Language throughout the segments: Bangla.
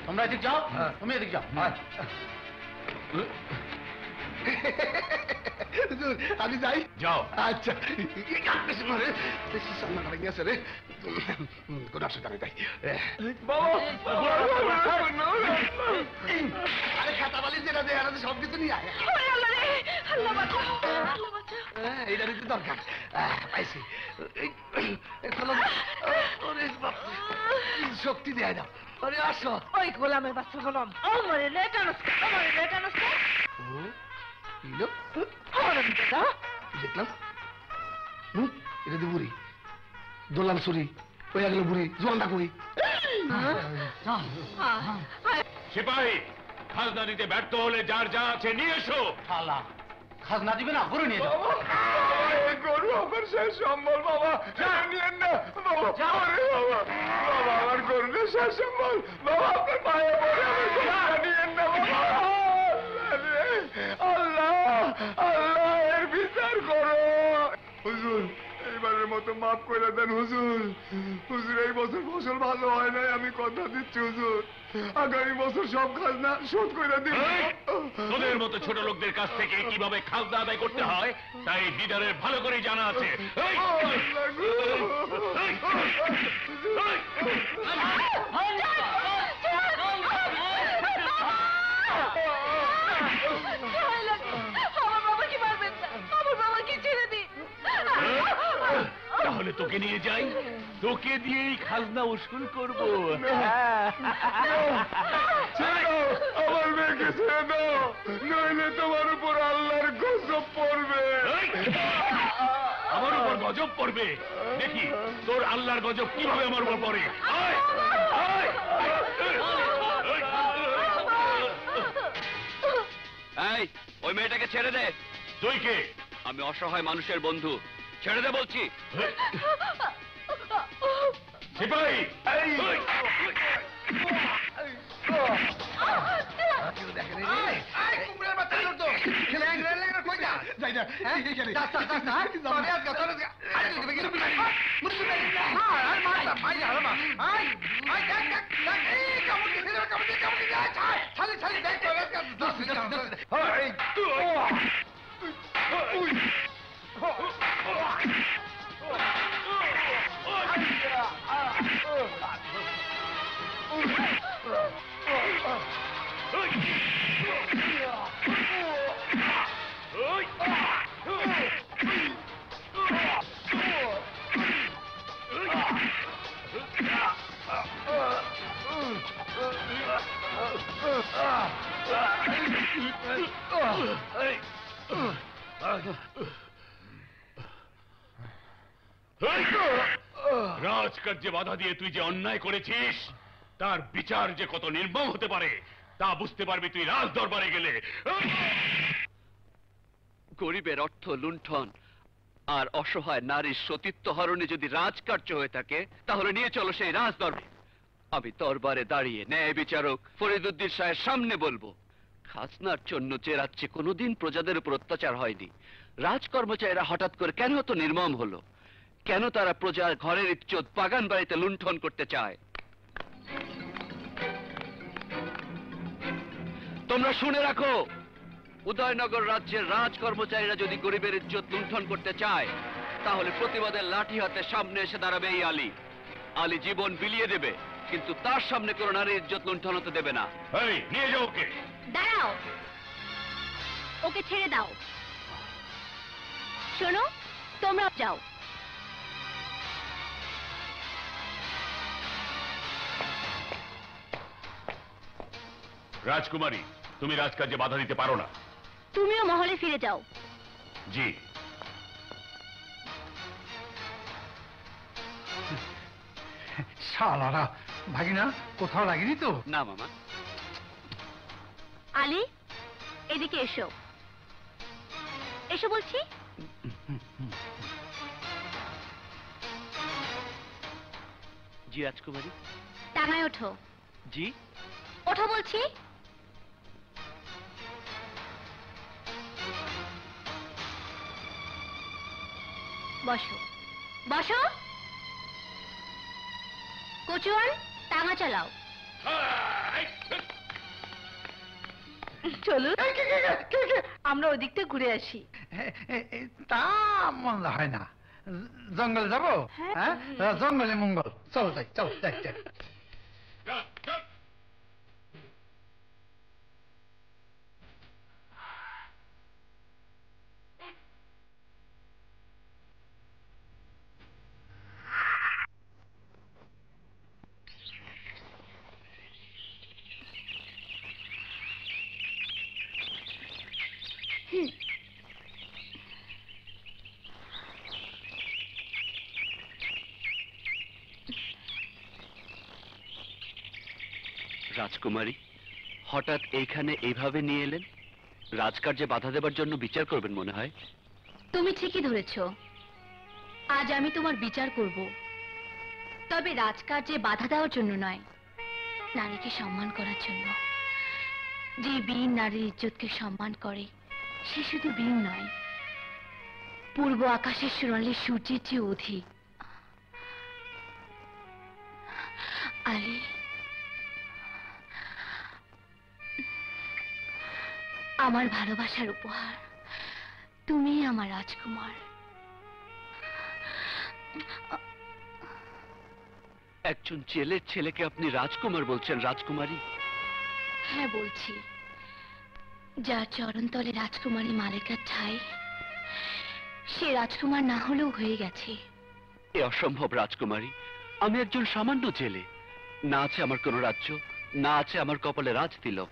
তোমরা এদিক যাও, তুমি এদিক যাও। আমি যাই। যাও। আচ্ছা সামনে করে গিয়েছে রে, কোন অসুবিধা নেই। আরে খাতা বালি যেটা দেয় সব কিছু নিয়ে আয়। এইটা নিতে দরকার পাইছি। শক্তি দেয় না। আরে আসো। ওই গোলামের বাচ্চা গোলাম আমার দেখলাম এটা তো বুড়ি দোলাম ছুরি হয়ে গেল বুড়ি জোয়ানটা কই? সিপাহী, খাজনা দিতে ব্যর্থ হলে যার যা আছে নিয়ে এসো। শালা খাজনা দিবে না, গরু নিয়ে যাও। গরু আমার শেষ সম্বল বাবা, নিয়েন না বাবা। বাবা আমার গরু শেষ সম্বল বাবা, আপনার পায়ে পড়ে আমার গরুটা নিয়েন না বাবা। আল্লাহ আল্লাহ এর বিচার করো হুজুর, এইবারের মতো মাফ করে দেন হুজুর। হুজুর এই বছর ফসল ভালো হয় নাই, আমি কথা দিচ্ছি হুজুর, আগামী বছর সব খাজনা শোধ করে দিব। তোদের মতো ছোট লোকদের কাছ থেকে কিভাবে খাজনা আদায় করতে হয় তাই দিদারের ভালো করে জানা আছে। আমার বাবাকে মারবেন না, আমার বাবাকে ছেড়ে দিন। তাহলে তোকে নিয়ে যাই, তোকে দিয়েই খাজনা উসুল করবো। আমার মেয়েকে ছেড়ে দাও, নইলে তোমার উপর আল্লাহর গজব পড়বে। আমার উপর গজব পড়বে? দেখি তোর আল্লাহর গজব কিভাবে আমার উপর পড়ে। এই ওই মেয়েটাকে ছেড়ে দে। তুই কে? আমি অসহায় মানুষের বন্ধু, ছেড়ে দে বলছি। সিপাহী, রাজকার্যে বাধা দিয়ে তুই যে অন্যায় করেছিস তার বিচার যে কত নির্মম হতে পারে তা বুঝতে পারবি তুই রাজ দরবারে গেলে। গরিবের অর্থ লুণ্ঠন আর অসহায় নারীর সতীত্ব হরণে যদি রাজকার্য হয়ে থাকে তাহলে নিয়ে চলো সেই রাজ দরবারে। আমি দরবারে দাঁড়িয়ে ন্যায় বিচারক ফরিদুদ্দিন সাহেবের সামনে বলবো, খাজনার জন্য যে রাজ্যে কোনোদিন প্রজাদের উপর অত্যাচার হয়নি, রাজকর্মচারীরা হঠাৎ করে কেন তো নির্মম হলো? কেন তারা প্রজার ঘরের ইজ্জত বাগান বাড়িতে লুণ্ঠন করতে চায়? তোমরা শুনে রাখো, উদয়নগর রাজ্যের রাজকর্মচারীরা যদি গরিবের ইজ্জত লুণ্ঠন করতে চায় তাহলে প্রতিবাদের লাঠি হাতে সামনে এসে দাঁড়াবে এই আলী। আলী জীবন বিলিয়ে দেবে, কিন্তু তার সামনে কোনো নারীর ইজ্জত লুণ্ঠন হতে দেবে না। নিয়ে যাও ওকে। দাঁড়াও, ওকে ছেড়ে দাও। শোনো, তোমরা যাও। রাজকুমারী, তুমি রাজকার্যে বাধা দিতে পারো না। তুমিও মহলে ফিরে যাও। জি। শালারা ভাগিনা কোথাও লাগেনি তো? না মামা। আলী, এদিকে এসো, এসো বলছি। জি রাজকুমারী। টাঙায় ওঠো। জি। ওঠো বলছি। বসো বসো। কচুয়ান, টাঙা চালাও। চলুন এই, কে? আমরা ওই দিকটা ঘুরে আসি। তা মন্দ হয় না। জঙ্গলে যাবো? হ্যাঁ। হ্যাঁ, জঙ্গলে মঙ্গল। চলো যাই। রাজকুমারী, হঠাৎ এইখানে এইভাবে নিয়ে এলেন? রাজকার্যে বাধা দেবার জন্য বিচার করবেন মনে হয়। তুমি ঠিকই ধরেছ, আজ আমি তোমার বিচার করব, তবে রাজকার্যে বাধা দেওয়ার জন্য নয়, নারীকে সম্মান করার জন্য। যে বীর নারীর ইজ্জতকে সম্মান করে সে শুধু বীর নয়, পূর্ব আকাশের সোনালী সূর্যের চেয়ে অধিক। আলী, আমার ভালোবাসার উপহার, তুমি আমার রাজকুমার। একজন জেলের ছেলেকে আপনি রাজকুমার বলছেন? রাজকুমারী? হ্যাঁ বলছি, যার চরণতলে রাজকুমারী মালিকার ঠাই, সে রাজকুমার না হলেও হয়ে গেছে। এ অসম্ভব রাজকুমারী। আমি একজন সামান্য জেলে, না আছে আমার কোনো রাজ্য, না আছে আমার কপালে রাজ তিলক।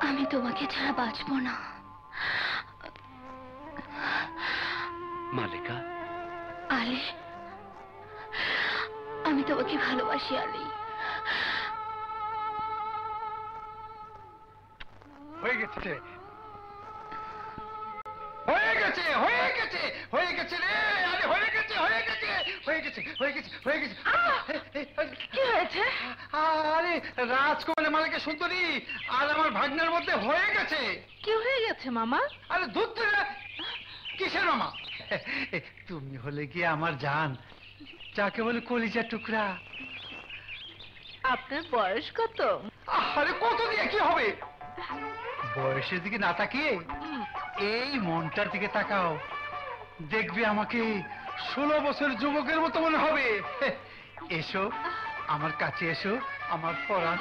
আমি তোমাকে ছাড়া বাঁচবো না। মালিকা, আলী, আমি তোমাকে ভালোবাসি আলী। হয়ে গেছে রে, আরে হয়ে গেছে। কি হয়েছে? আরে রাজকুমারী মালিকের সুন্দরী আর আমার ভাগ্নের মধ্যে হয়ে গেছে। কি হয়ে গেছে মামা? আরে দুধ থেকে কিসের মামা? তুমি হলে কি আমার জান, যাকে বলে কলিজার টুকরা। আপনার বয়স কত? আরে কত দিয়ে কি হবে? বয়সের দিকে না তাকিয়ে এই মনটার দিকে তাকাও, দেখবে আমাকে 16 বছর যুবকের মতো মনে হবে। এসো আমার কাছে, এসো আমার পরাণ।